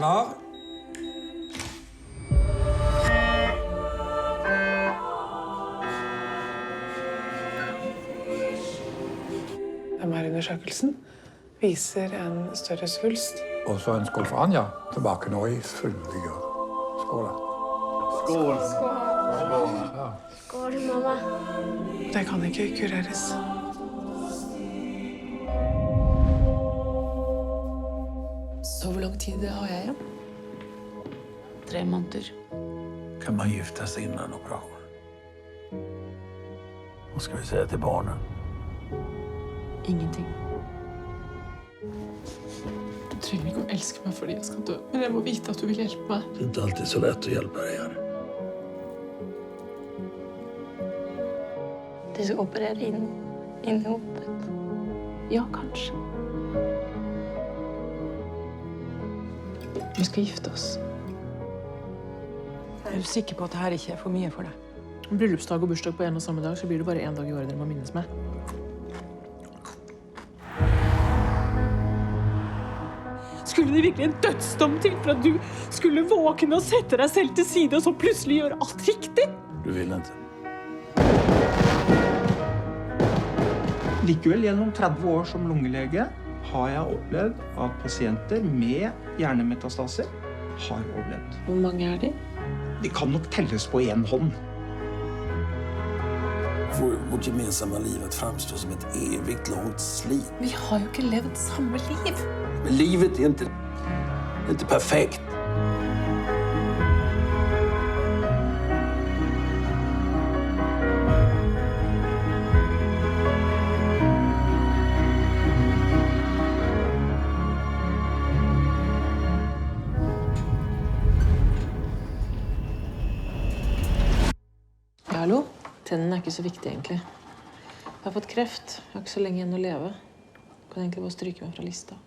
klar? MR-undersøkelsen viser en større svulst. Og så en skål for Anja. Tilbake nå i full vigør. Skål da. Skål. Skål, mamma. Det kan ikke kureres. Så hvor lang tid har jeg igjen? 3 måneder. Kan man gifta sig innan operation? Vad ska vi säga till barnen? Ingenting. Du trenger ikke å elske meg fordi jeg skal dø, men jeg må vite at du vil hjelpe meg. Det är inte alltid så lätt att hjälpa dig här. Du skal operere inn i hodet. Ja, kanskje. Vi skal gifte oss. Er du sikker på at dette ikke er for mye for deg? Bryllupsdag og bursdag på en og samme dag, så blir det bare 1 dag i året dere må minnes med. Skulle det virkelig en dødsdom til for at du skulle våkne og sette deg selv til side, og så plutselig gjøre alt riktig? Du vill inte. Likevel, gjennom 30 år som lungelege har jeg opplevd at pasienter med hjernemetastaser har overlevd. Hvor mange er de? De kan nok telles på en hånd. Får vårt gemensamma liv att framstå som ett evigt långt slit. Vi har jo ikke levd samme liv. Men livet är inte perfekt. Ja, hallo? Tennene er ikke så viktig, egentlig. Jeg har fått kreft. Jeg har ikke så lenge igjen å leve. Jeg kan egentlig bare stryke meg fra lista.